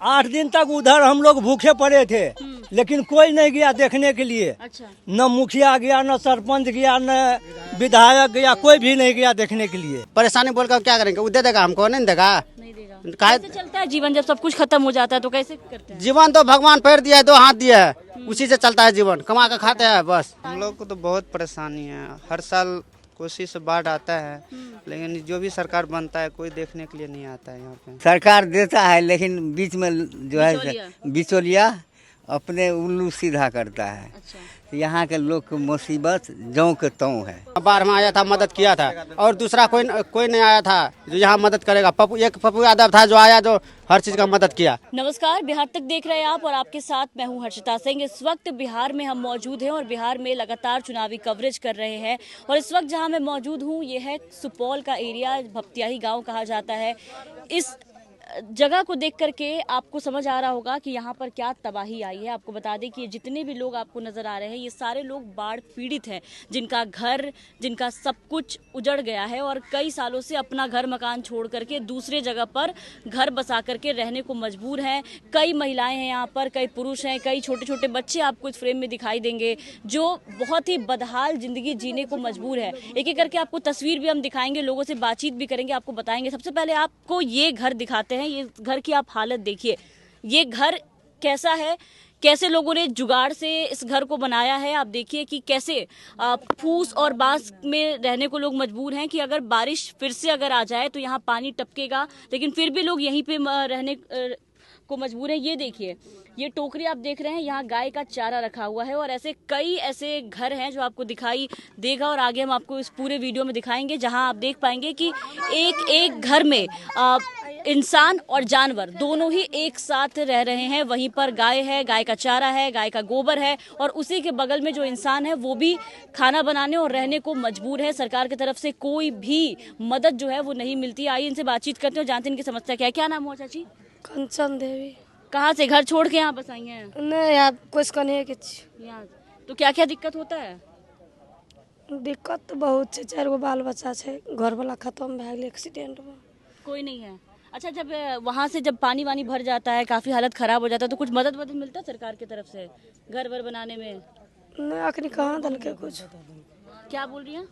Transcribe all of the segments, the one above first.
8 दिन तक उधर हम लोग भूखे पड़े थे, लेकिन कोई नहीं गया देखने के लिए। अच्छा। न मुखिया गया, न सरपंच गया, न विधायक गया, कोई भी नहीं गया देखने के लिए। परेशानी बोलकर क्या करेंगे, वो दे देगा हमको, नहीं देगा। नहीं देगा। काहे कैसे चलता है जीवन जब सब कुछ खत्म हो जाता है तो कैसे करते हैं? जीवन तो भगवान पैर दिया है, 2 हाथ दिया है, उसी से चलता है जीवन, कमा कर खाते हैं बस। हम लोग को तो बहुत परेशानी है, हर साल कोसी से बाढ़ आता है, लेकिन जो भी सरकार बनता है कोई देखने के लिए नहीं आता है यहाँ पे। सरकार देता है लेकिन बीच में जो है बिचौलिया। बिचौलिया अपने उल्लू सीधा करता है। अच्छा। यहाँ के लोग की मुसीबत जौ के त्यों है। बाढ़ में आया था, मदद किया था, और दूसरा कोई नहीं आया था जो यहाँ मदद करेगा। एक पप्पू यादव था जो आया, जो हर चीज का मदद किया। नमस्कार, बिहार तक देख रहे हैं आप और आपके साथ मैं हूं हर्षिता सिंह। इस वक्त बिहार में हम मौजूद हैं और बिहार में लगातार चुनावी कवरेज कर रहे हैं। और इस वक्त जहां मैं मौजूद हूं ये है सुपौल का एरिया, भपतियाही गांव कहा जाता है। इस जगह को देख करके आपको समझ आ रहा होगा कि यहाँ पर क्या तबाही आई है। आपको बता दें कि जितने भी लोग आपको नजर आ रहे हैं ये सारे लोग बाढ़ पीड़ित हैं, जिनका घर, जिनका सब कुछ उजड़ गया है और कई सालों से अपना घर मकान छोड़ करके दूसरे जगह पर घर बसा करके रहने को मजबूर हैं। कई महिलाएं हैं यहाँ पर, कई पुरुष हैं, कई छोटे छोटे बच्चे आपको इस फ्रेम में दिखाई देंगे जो बहुत ही बदहाल जिंदगी जीने को मजबूर है। एक एक करके आपको तस्वीर भी हम दिखाएंगे, लोगों से बातचीत भी करेंगे, आपको बताएंगे। सबसे पहले आपको ये घर दिखाते हैं। ये घर की आप हालत देखिए, ये घर कैसा है, कैसे लोगों ने जुगाड़ से इस घर को बनाया है। आप देखिए कि कैसे फूस और बांस में रहने को लोग मजबूर हैं कि अगर बारिश फिर से अगर आ जाए तो यहाँ पानी टपकेगा, लेकिन फिर भी लोग यहीं पे रहने को मजबूर है। ये देखिए, ये टोकरी आप देख रहे हैं, यहाँ गाय का चारा रखा हुआ है और ऐसे कई ऐसे घर हैं जो आपको दिखाई देगा और आगे हम आपको इस पूरे वीडियो में दिखाएंगे, जहां आप देख पाएंगे कि एक एक घर में इंसान और जानवर दोनों ही एक साथ रह रहे हैं। वहीं पर गाय है, गाय का चारा है, गाय का गोबर है और उसी के बगल में जो इंसान है वो भी खाना बनाने और रहने को मजबूर है। सरकार की तरफ से कोई भी मदद जो है वो नहीं मिलती। आइए इनसे बातचीत करते हैं, जानते हैं इनकी समस्या क्या है। क्या नाम हुआ चाची? कंचन देवी। कहाँ से घर छोड़ के यहाँ बस आई हैं? नहीं यार, कुछ करने के यहाँ तो क्या क्या दिक्कत होता है? दिक्कत तो बहुत है, 4 गो बाल बच्चा है, घर वाला खत्म भए गेल एक्सीडेंट में। कोई नहीं है। अच्छा, जब वहाँ से जब पानी वानी भर जाता है, काफी हालत खराब हो जाता है, तो कुछ मदद वदद मिलता है सरकार की तरफ से घर वर बनाने में? नहीं, अखनी कहाँ दल के कुछ। क्या बोल रही हैं?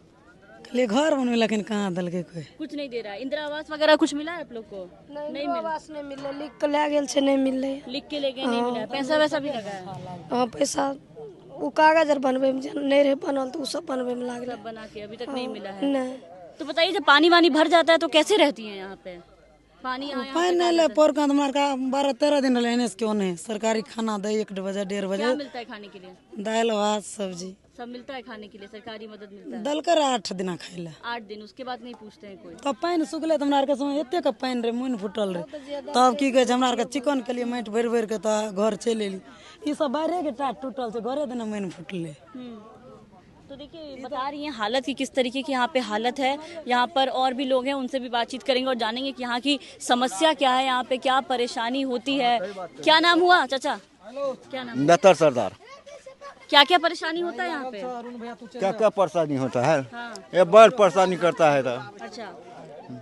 खाली घर बनवे, लेकिन कहाँ दल के कोई कुछ नहीं दे रहा है। इंदिरा आवास वगैरह कुछ मिला है आप लोग को? नहीं आवास नहीं मिले, लिख के ले गेल छे, नहीं मिले। लिख के लेके नहीं मिला है। पैसा वैसा भी लगा है? हाँ, पैसा वो कागज बनवे में नहीं रहे बनल तो सब बनवे में लाग सब बना के अभी तक नहीं मिला है। नहीं। तो बताइए, जब पानी वानी भर जाता है तो कैसे रहती हैं यहाँ पे? पानी आया पानी नहीं ले पोर का हमारे का 12-13 दिन लेने से क्यों नहीं। सरकारी खाना दे 1 बजे 1:30 बजे। क्या मिलता है खाने के लिए? दाल भात सब्जी सब मिलता है खाने के लिए, सरकारी मदद मिलता है? दल कर 8 दिन खाइले। 8 दिन, उसके बाद नहीं पूछते हैं कोई? तब पानी सुखले तो हमारे समय एते का पानी रे, मुन फुटल रे, तब की कहे हमारे चिकन के लिए माटि भर भर के तो घर चल एली। ये सब बाहरे के टाट टूटल से, घरे दिन मुन फुटले। तो देखिए, बता रही हैं हालत की, किस तरीके की यहाँ पे हालत है। यहाँ पर और भी लोग हैं, उनसे भी बातचीत करेंगे और जानेंगे कि यहाँ की समस्या क्या है, यहाँ पे क्या परेशानी होती है। क्या नाम हुआ चाचा? क्या नाम? बेहतर सरदार। क्या क्या परेशानी होता है यहाँ पे? क्या क्या परेशानी होता है? हाँ। ये बहुत परेशानी करता है। अच्छा।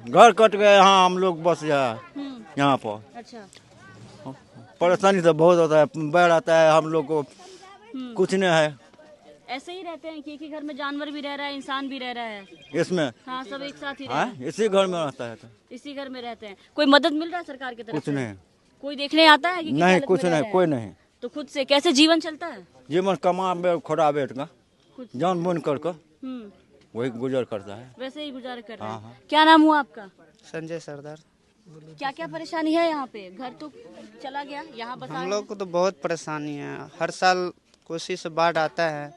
घर कट गए, यहाँ हम लोग बस यहाँ पर। अच्छा। परेशानी तो बहुत होता है, बाढ़ आता है, हम लोग को कुछ नहीं है। ऐसे ही रहते हैं कि एक ही घर में जानवर भी रह रहा है, इंसान भी रह रहा है इसमें। हाँ, सब एक साथ ही रह रहे हैं। इसी घर में रहता है तो। इसी घर में रहते हैं। कोई मदद मिल रहा है सरकार की तरफ कुछ से? नहीं। कोई देखने आता है कि किस नहीं, हालत कुछ में रह नहीं, रहे हैं? कोई नहीं। तो खुद से कैसे जीवन चलता है? जीवन कमा में खोड़ा बैठ का जान बुन कर हम्म। वही गुजर करता है। वैसे ही गुजारा कर रहे हैं। हाँ। क्या नाम हुआ आपका? संजय सरदार। क्या क्या परेशानी है यहाँ पे? घर तो चला गया, यहाँ बसा हम लोग को तो बहुत परेशानी है, हर साल कोसी से बाढ़ आता है,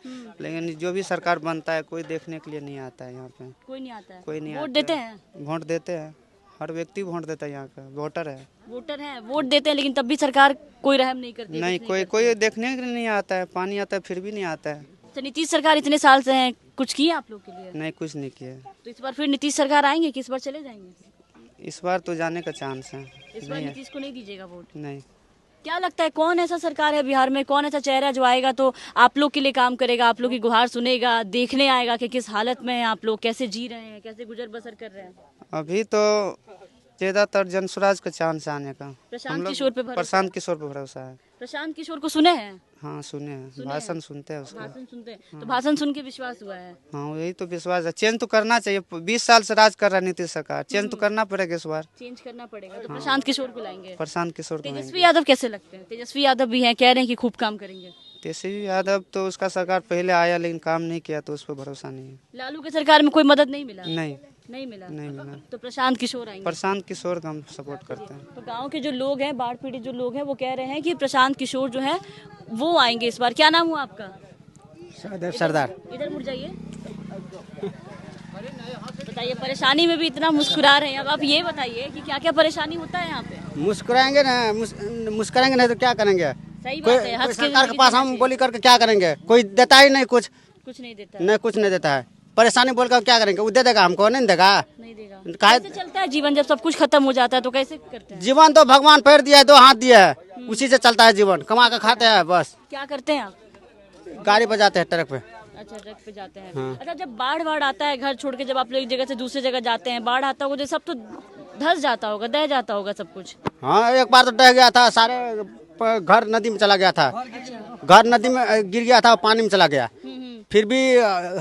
लेकिन जो भी सरकार बनता है कोई देखने के लिए नहीं आता है यहाँ पे। कोई नहीं आता है? कोई नहीं वोट आता देते है। हैं? वोट देते हैं, हर व्यक्ति वोट देता है, यहाँ का वोटर है। वोटर है, वोट देते हैं, लेकिन तब भी सरकार कोई रहम नहीं करती? नहीं, कोई देखने के लिए नहीं आता है। पानी आता है फिर भी नहीं आता है। तो नीतीश सरकार इतने साल से है, कुछ किया आप लोग के लिए? नहीं, कुछ नहीं किया। तो इस बार फिर नीतीश सरकार आएंगे कि इस बार चले जाएंगे? इस बार तो जाने का चांस है। इस बार नीतीश को नहीं दीजिएगा वोट? नहीं। क्या लगता है कौन ऐसा सरकार है बिहार में, कौन ऐसा चेहरा जो आएगा तो आप लोग के लिए काम करेगा, आप लोग की गुहार सुनेगा, देखने आएगा कि किस हालत में हैं आप लोग, कैसे जी रहे हैं, कैसे गुजर बसर कर रहे हैं? अभी तो ज्यादातर जनसुराज का चांस आने का। प्रशांत किशोर पे भरोसा? प्रशांत किशोर पे भरोसा है। प्रशांत किशोर को सुने हैं? हाँ सुने हैं, भाषण सुनते हैं उसका। भाषण सुनते हैं तो भाषण सुन के विश्वास हुआ है। हाँ यही तो विश्वास है, चेंज तो करना चाहिए। 20 साल से राज कर रहा है नीतीश सरकार, चेंज तो करना पड़ेगा इस बार। चेंज करना पड़ेगा तो प्रशांत किशोर को लाएंगे। प्रशांत किशोर को तेजस्वी यादव कैसे लगते हैं? तेजस्वी यादव भी हैं, कह रहे हैं कि खूब काम करेंगे। तेजस्वी यादव तो उसका सरकार पहले आया लेकिन काम नहीं किया, तो उस पर भरोसा नहीं है। लालू की सरकार में कोई मदद नहीं मिला? नहीं नहीं मिला। नहीं मिला। तो प्रशांत किशोर आएंगे। प्रशांत किशोर का हम सपोर्ट करते हैं। तो गांव के जो लोग हैं, बाढ़ पीड़ित जो लोग हैं, वो कह रहे हैं कि प्रशांत किशोर जो है वो आएंगे इस बार। क्या नाम हुआ आपका? सहदेव सरदार। इधर मुड़ जाइए। बताइए, परेशानी में भी इतना मुस्कुरा रहे हैं, अब आप ये बताइए कि क्या क्या परेशानी होता है यहाँ पे? मुस्कुराएंगे ना, मुस्कुराएंगे नहीं तो क्या करेंगे? सही कोई बात है, हंस के सरकार के जिंदगी पास हम बोली करके क्या करेंगे? कोई देता ही नहीं कुछ, कुछ नहीं देता, नहीं कुछ नहीं देता है। परेशानी बोल कर क्या करेंगे? वो दे देगा हमको, नहीं देगा। नहीं देगा। काहे- कैसे चलता है जीवन जब सब कुछ खत्म हो जाता है? तो कैसे करते हैं? जीवन तो भगवान पैर दिया है, 2 हाथ दिया है, उसी से चलता है जीवन। कमा कर खाते हैं बस। क्या करते हैं आप? गाड़ी बजाते हैं ट्रक पे। अच्छा, ट्रक पे जाते हैं। अच्छा, जब बाढ़ आता है, घर छोड़ के जब आप लोग एक जगह से दूसरी जगह जाते हैं, बाढ़ आता होगा तो सब तो धस जाता होगा, दह जाता होगा सब कुछ। हाँ एक बार तो डह गया था, सारे घर नदी में चला गया था। घर नदी में गिर गया था, पानी में चला गया। फिर भी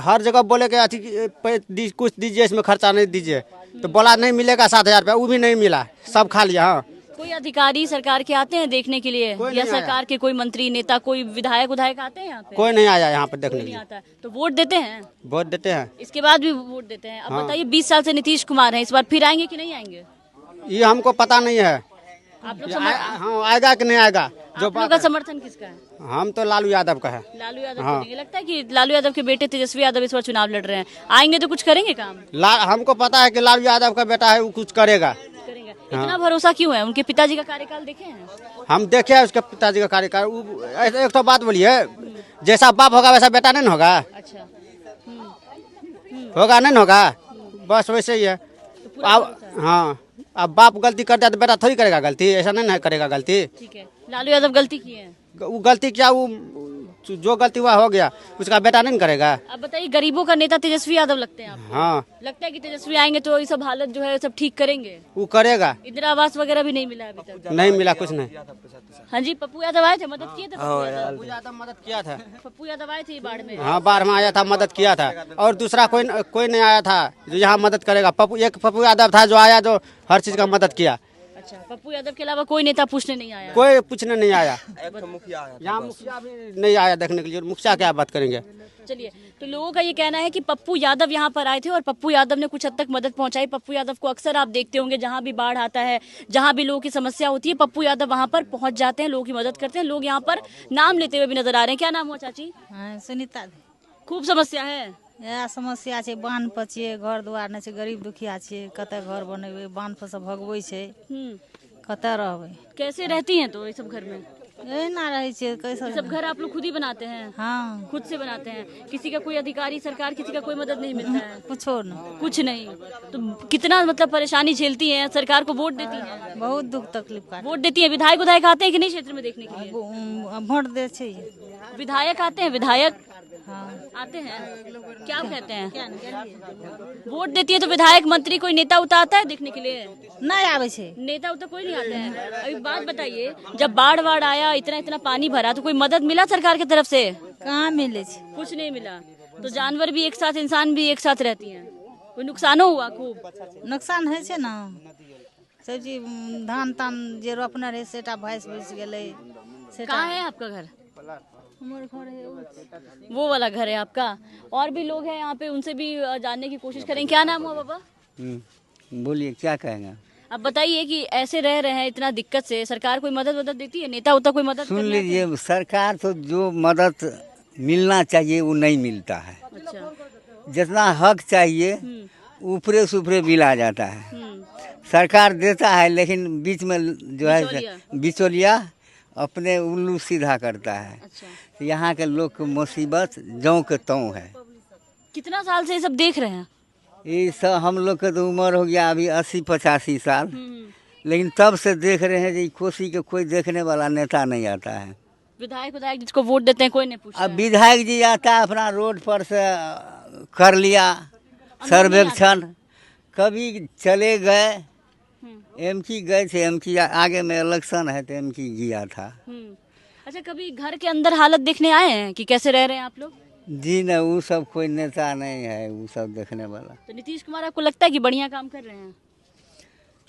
हर जगह बोले कि अति कुछ दीजिए, इसमें खर्चा नहीं दीजिए, तो बोला नहीं मिलेगा 7,000 रुपया, वो भी नहीं मिला, सब खा लिया। हाँ कोई अधिकारी सरकार के आते हैं देखने के लिए, कोई या नहीं आया। सरकार के कोई मंत्री नेता, कोई विधायक आते हैं यहाँ पे? कोई नहीं आया यहाँ पे देखने कोई के नहीं लिए। आता है। तो वोट देते हैं? वोट देते हैं, इसके बाद भी वोट देते हैं। अब हाँ। बताइए, 20 साल से नीतीश कुमार हैं, इस बार फिर आएंगे कि नहीं आएंगे? ये हमको पता नहीं है। आप लोग हाँ आएगा कि नहीं आएगा जो आप लोगों बात का है। समर्थन किसका है? हम तो लालू यादव का है। लालू यादव हाँ। को देंगे। लगता है कि लालू यादव के बेटे तेजस्वी यादव इस बार चुनाव लड़ रहे हैं, आएंगे तो कुछ करेंगे काम? हमको पता है कि लालू यादव का बेटा है, वो कुछ करेगा। करेंगे। इतना भरोसा क्यों है? उनके पिताजी का कार्यकाल देखे हैं? हम देखे हैं उसके पिताजी का कार्यकाल। एक तो बात बोलिए, जैसा बाप होगा वैसा बेटा नहीं न होगा? अच्छा, होगा नहीं न होगा? बस वैसे ही है। अब हाँ, अब बाप गलती करता है तो बेटा थोड़ी करेगा गलती, ऐसा नहीं ना करेगा गलती। ठीक है। लालू यादव गलती की है? वो गलती क्या, वो जो गलती हुआ हो गया, उसका बेटा नहीं करेगा। अब बताइए, गरीबों का नेता तेजस्वी यादव लगते हैं आपको? हाँ लगता है कि तेजस्वी आएंगे तो ये सब हालत जो है सब ठीक करेंगे? वो करेगा। इंदिरा आवास वगैरह भी नहीं मिला अभी तक? नहीं मिला कुछ नहीं। हाँ जी, पप्पू यादव आए थे, मदद किए थे? पप्पू यादव मदद किया था। पप्पू यादव आए थे बाढ़ में? हाँ बाढ़ में आया था, मदद किया था। और दूसरा कोई नहीं आया था जो यहाँ मदद करेगा। एक पप्पू यादव था जो आया, जो हर चीज का मदद किया। अच्छा, पप्पू यादव के अलावा कोई नेता पूछने नहीं आया? कोई पूछने नहीं आया। यहाँ मुखिया भी नहीं आया देखने के लिए। मुखिया क्या बात करेंगे? चलिए, तो लोगों का ये कहना है कि पप्पू यादव यहाँ पर आए थे और पप्पू यादव ने कुछ हद तक मदद पहुंचाई। पप्पू यादव को अक्सर आप देखते होंगे, जहाँ भी बाढ़ आता है, जहाँ भी लोगों की समस्या होती है, पप्पू यादव वहाँ पर पहुंच जाते हैं, लोगों की मदद करते हैं। लोग यहाँ पर नाम लेते हुए भी नजर आ रहे हैं। क्या नाम हुआ चाची? सुनीता खूब समस्या है? इएह समस्या छै, बान्ह पर छियै, घर दुआर नहि छै, गरीब दुखिया छियै, कतऽ घर बनेबै, बान्ह पर से भगबै छै, कतऽ रहबै? कैसे रहती हैं तो ये सब घर में? एहिना रहै छियै। ये कैसे? सब घर आप लोग खुद ही बनाते हैं? हाँ, खुद से बनाते हैं? किसी का कोई अधिकारी, सरकार, किसी का कोई मदद नहीं मिलता है? कुछो नहीं, कुछ नहीं। तो कितना मतलब परेशानी झेलती हैं? सरकार को वोट देती हैं? बहुत दुख तकलीफ का। वोट देती हैं? विधायक आते हैं कि नहीं क्षेत्र में देखने के लिए? भोट दे छै। विधायक आते हैं? विधायक हाँ, आते हैं? क्या कहते हैं? वोट देती है तो विधायक, मंत्री, कोई नेता उता आता है देखने के लिए? नहीं आबै छै। नेता उता कोई नहीं आता है। अभी बात बताइए, जब बाढ़ आया, इतना पानी भरा, तो कोई मदद मिला सरकार की तरफ से? कहाँ मिलै छै? कुछ नहीं मिला। तो जानवर भी एक साथ, इंसान भी एक साथ रहती हैं, कोई नुकसानो हुआ खूब? नुकसान होइ छै ने, सब चीज धान तान जे रोपने रहे सेटा भैंस बैस गेलै। कहाँ है आपका घर? वो वाला घर है आपका? और भी लोग हैं यहाँ पे, उनसे भी जानने की कोशिश करेंगे। क्या नाम हुआ बाबा? बोलिए क्या कहेंगे? अब बताइए कि ऐसे रह रहे हैं इतना दिक्कत से, सरकार कोई मदद देती है? नेता उता कोई मदद सुन करने आते लीजिए, सरकार तो जो मदद मिलना चाहिए वो नहीं मिलता है। हैं? अच्छा। जितना हक चाहिए ऊपरे से ऊपरे मिला जाता है। सरकार देता है लेकिन बीच में जो है बिचौलिया अपने उल्लू सीधा करता है। अच्छा। तो यहाँ के लोग की मुसीबत जौं के त्यों है। कितना साल से ये सब देख रहे हैं? ये सब हम लोग का तो उम्र हो गया अभी 80-85 साल, लेकिन तब से देख रहे हैं कि कोसी के कोई देखने वाला नेता नहीं आता है। विधायक जिसको वोट देते हैं कोई नहीं पूछता अब है। विधायक जी आता है अपना रोड पर से कर लिया सर्वेक्षण, कभी चले गए एमकी गए थे, एमकी आगे में इलेक्शन है तो एमकी गया था। अच्छा, कभी घर के अंदर हालत देखने आए हैं कि कैसे रह रहे हैं आप लोग? जी नहीं, वो सब कोई नेता नहीं है, वो सब देखने वाला। तो नीतीश कुमार आपको लगता है कि बढ़िया काम कर रहे हैं?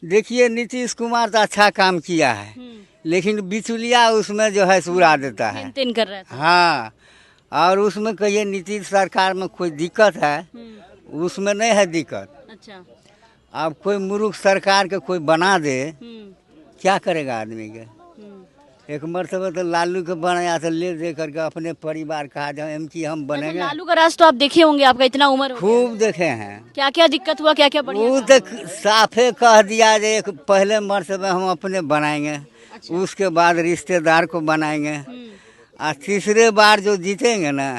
देखिए, नीतीश कुमार तो अच्छा काम किया है, लेकिन बिचौलिया उसमें जो है उड़ा देता है। मेंटेन कर रहा था। हाँ, और उसमें कहिए नीतीश सरकार में कोई दिक्कत है, उसमें नहीं है दिक्कत। अच्छा। अब कोई मूर्ख सरकार के कोई बना दे, क्या करेगा आदमी के? एक मरतबा तो लालू के बनाया तो ले दे करके अपने परिवार कहा जाए एमकी हम बनेंगे। लालू का राज तो आप देखे होंगे, आपका इतना उम्र हो गया। खूब देखे हैं। क्या क्या दिक्कत हुआ, क्या क्या बढ़िया? वो तो साफे कह दिया जे एक पहले मरतबा हम अपने बनाएंगे, उसके बाद रिश्तेदार को बनाएंगे, और तीसरे बार जो जीतेंगे ना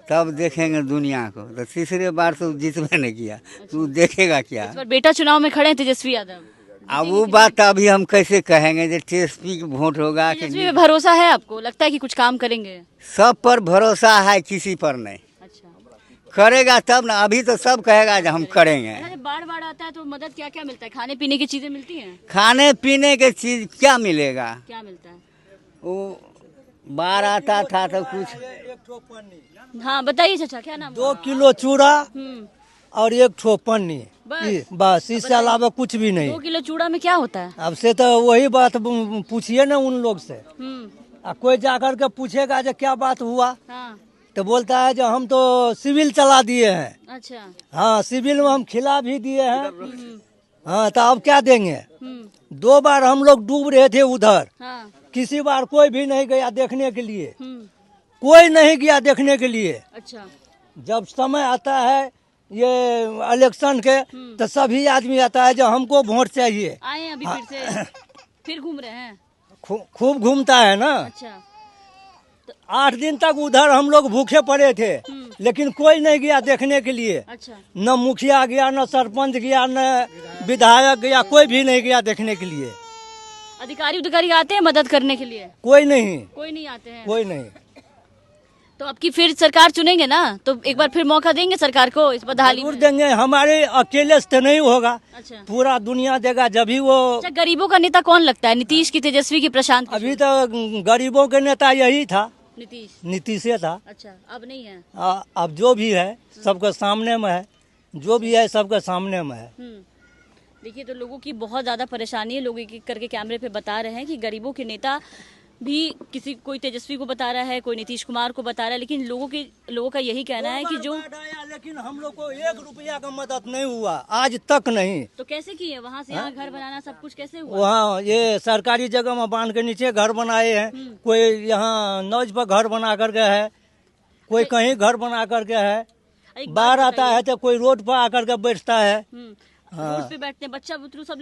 तब देखेंगे दुनिया को। तो तीसरे बार तो जीतबे नहीं किया, तू देखेगा क्या? इस बार बेटा चुनाव में खड़े हैं तेजस्वी यादव। अब वो बात अभी हम कैसे कहेंगे जो तेजस्वी की वोट होगा कि तेजस्वी पे भरोसा है आपको? लगता है कि कुछ काम करेंगे? सब पर भरोसा है, किसी पर नहीं। अच्छा, करेगा तब ना, अभी तो सब कहेगा जो हम करेंगे। जब बाढ़ आता है तो मदद क्या क्या मिलता है? खाने पीने की चीजें मिलती हैं? खाने पीने के चीज क्या मिलेगा? क्या मिलता है? वो बाढ़ आता था तो कुछ। हाँ बताइए चाचा, क्या नाम? 2 किलो चूड़ा और 1 ठो पन्नी, बस इससे अलावा कुछ भी नहीं। 2 किलो चूड़ा में क्या होता है? अब से तो वही बात पूछिए ना उन लोग से। कोई जाकर के पूछेगा जो क्या बात हुआ, तो बोलता है जो हम तो सिविल चला दिए हैं। अच्छा। हाँ, सिविल में हम खिला भी दिए हैं। हाँ, तो अब क्या देंगे? 2 बार हम लोग डूब रहे थे उधर। किसी बार कोई भी नहीं गया देखने के लिए, कोई नहीं गया देखने के लिए। अच्छा। जब समय आता है ये इलेक्शन के तो सभी आदमी आता है जो हमको वोट चाहिए। आए अभी फिर से फिर घूम रहे हैं? खूब घूमता है ना। अच्छा। 8 दिन तक उधर हम लोग भूखे पड़े थे, लेकिन कोई नहीं गया देखने के लिए। अच्छा। न मुखिया गया, न सरपंच गया, न विधायक गया, कोई भी नहीं गया देखने के लिए। अधिकारी आते हैं मदद करने के लिए? कोई नहीं आते हैं। कोई नहीं। तो अब की फिर सरकार चुनेंगे ना, तो एक बार फिर मौका देंगे सरकार को इस बदहाली में? देंगे, हमारे अकेले से नहीं होगा। अच्छा। पूरा दुनिया देगा जब ही वो। अच्छा, गरीबों का नेता कौन लगता है? नीतीश की, तेजस्वी की, प्रशांत? अभी तो गरीबों के नेता यही था, नीतीश था। अच्छा, अब नहीं है? अब जो भी है सबके सामने में है, जो भी है सबके सामने में है। देखिए, तो लोगों की बहुत ज़्यादा परेशानी है। लोग एक एक करके कैमरे पे बता रहे हैं कि गरीबों के नेता भी कोई तेजस्वी को बता रहा है, कोई नीतीश कुमार को बता रहा है, लेकिन लोगों का यही कहना है कि जो लेकिन हम लोग को 1 रुपया का मदद नहीं हुआ आज तक नहीं। तो कैसे किए? वहाँ से यहाँ घर बनाना सब कुछ कैसे हुआ? वहाँ ये सरकारी जगह में बांध के नीचे घर बनाए हैं। कोई यहाँ नौज पर घर बना कर गया है, कोई कहीं घर बना कर गया है। बाढ़ आता है तो कोई रोड पर आकर के बैठता है। रोड पे बैठते हैं, बच्चा बुतरू सब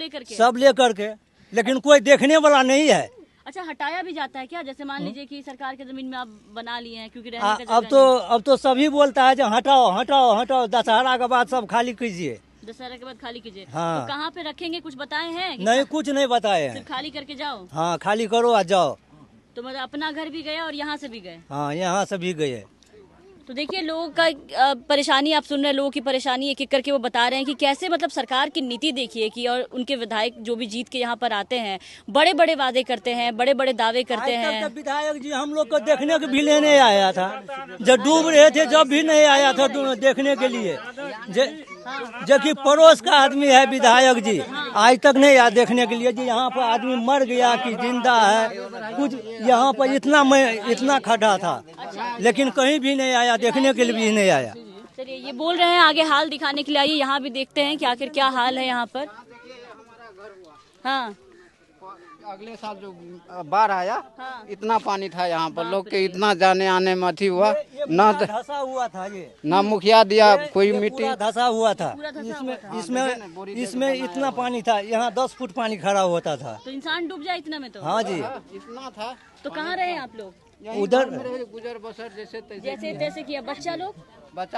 लेकर के, लेकिन कोई देखने वाला नहीं है। अच्छा, हटाया भी जाता है क्या? जैसे मान लीजिए कि सरकार के जमीन में आप बना लिए हैं क्योंकि रहने का अब तो सभी बोलता है जो हटाओ हटाओ हटाओ, दशहरा के बाद सब खाली कीजिए। दशहरा के बाद खाली कीजिए। हाँ। तो कहाँ पे रखेंगे, कुछ बताए हैं? नहीं, कुछ नहीं बताए हैं। सिर्फ खाली करके जाओ। हाँ, खाली करो आ जाओ। तो मतलब अपना घर भी गया और यहाँ से भी गए? हाँ, यहाँ से भी गए। तो देखिए, लोगों का परेशानी आप सुन रहे हैं, लोगों की परेशानी एक एक करके वो बता रहे हैं कि कैसे मतलब सरकार की नीति देखिए कि, और उनके विधायक जो भी जीत के यहाँ पर आते हैं बड़े बड़े वादे करते हैं, बड़े बड़े दावे करते हैं। विधायक जी हम लोग को देखने के भी लेने आया था, जब डूब रहे थे जब भी नहीं आया था देखने के लिए। जो कि पड़ोस का आदमी है विधायक जी, आज तक नहीं आया देखने के लिए जी यहाँ पर आदमी मर गया कि जिंदा है। कुछ यहाँ पर इतना खड़ा था, लेकिन कहीं भी नहीं आया देखने के लिए भी नहीं आया। चलिए, ये बोल रहे हैं आगे हाल दिखाने के लिए। आइए यहाँ भी देखते हैं कि आखिर क्या हाल है यहाँ पर। हाँ, अगले साल जो बाढ़ आया, इतना पानी था यहाँ पर, लोग के इतना जाने आने में अथी हुआ। ना धसा हुआ था ये, ना मुखिया दिया कोई मिट्टी, धसा हुआ था। इसमें इतना पानी था, यहाँ 10 फुट पानी खड़ा होता था। तो इंसान डूब जाए इतना में? तो हाँ जी, इतना था। तो कहाँ रहे आप लोग? उधर गुजर बसर जैसे किया। बच्चा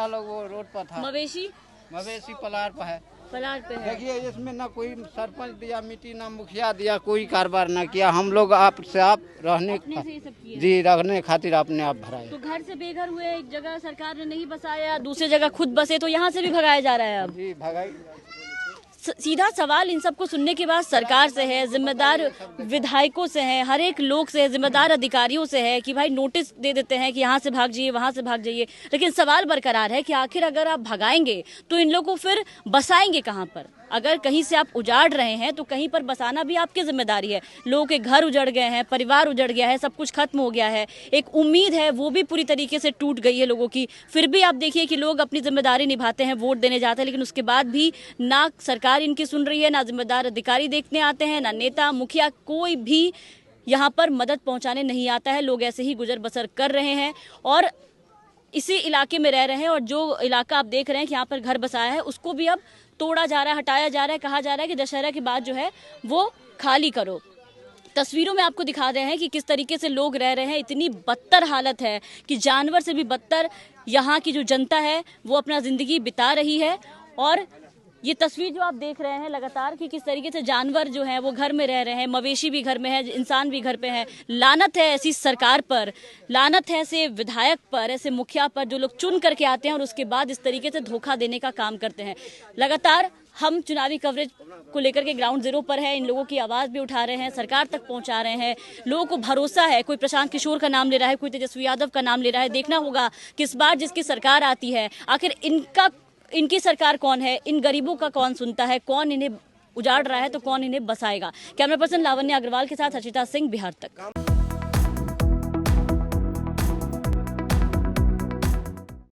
लोग वो रोड पर था। मवेशी पलार पर है। देखिए, इसमें ना कोई सरपंच दिया मिट्टी, ना मुखिया दिया, कोई कारोबार ना किया। हम लोग आप रहने रखने खातिर अपने आप भराए। तो घर से बेघर हुए, एक जगह सरकार ने नहीं बसाया, दूसरी जगह खुद बसे, तो यहाँ से भी भगाया जा रहा है अब। जी भगाई। सीधा सवाल इन सबको सुनने के बाद सरकार से है, जिम्मेदार विधायकों से है, हर एक लोग से है, जिम्मेदार अधिकारियों से है कि भाई नोटिस दे देते हैं कि यहाँ से भाग जाइए, वहाँ से भाग जाइए, लेकिन सवाल बरकरार है कि आखिर अगर आप भगाएंगे तो इन लोगों को फिर बसाएंगे कहाँ पर? अगर कहीं से आप उजाड़ रहे हैं तो कहीं पर बसाना भी आपकी जिम्मेदारी है। लोगों के घर उजड़ गए हैं, परिवार उजड़ गया है, सब कुछ खत्म हो गया है, एक उम्मीद है वो भी पूरी तरीके से टूट गई है लोगों की। फिर भी आप देखिए कि लोग अपनी जिम्मेदारी निभाते हैं, वोट देने जाते हैं, लेकिन उसके बाद भी ना सरकार इनकी सुन रही है, ना जिम्मेदार अधिकारी देखने आते हैं, ना नेता मुखिया, कोई भी यहाँ पर मदद पहुँचाने नहीं आता है। लोग ऐसे ही गुजर बसर कर रहे हैं और इसी इलाके में रह रहे हैं। और जो इलाका आप देख रहे हैं कि यहाँ पर घर बसाया है उसको भी अब तोड़ा जा रहा है, हटाया जा रहा है, कहा जा रहा है कि दशहरा के बाद जो है वो खाली करो। तस्वीरों में आपको दिखा रहे हैं कि किस तरीके से लोग रह रहे हैं। इतनी बदतर हालत है कि जानवर से भी बदतर यहाँ की जो जनता है वो अपना ज़िंदगी बिता रही है। और ये तस्वीर जो आप देख रहे हैं लगातार कि किस तरीके से जानवर जो हैं वो घर में रह रहे हैं, मवेशी भी घर में है, इंसान भी घर पे है। लानत है ऐसी सरकार पर, लानत है ऐसे विधायक पर, ऐसे मुखिया पर जो लोग चुन करके आते हैं और उसके बाद इस तरीके से धोखा देने का काम करते हैं। लगातार हम चुनावी कवरेज को लेकर के ग्राउंड जीरो पर है, इन लोगों की आवाज़ भी उठा रहे हैं, सरकार तक पहुंचा रहे हैं। लोगों को भरोसा है, कोई प्रशांत किशोर का नाम ले रहा है, कोई तेजस्वी यादव का नाम ले रहा है। देखना होगा किस बार जिसकी सरकार आती है आखिर इनकी सरकार कौन है, इन गरीबों का कौन सुनता है, कौन इन्हें उजाड़ रहा है तो कौन इन्हें बसाएगा। कैमरा पर्सन लावण्य अग्रवाल के साथ हर्षिता सिंह, बिहार तक।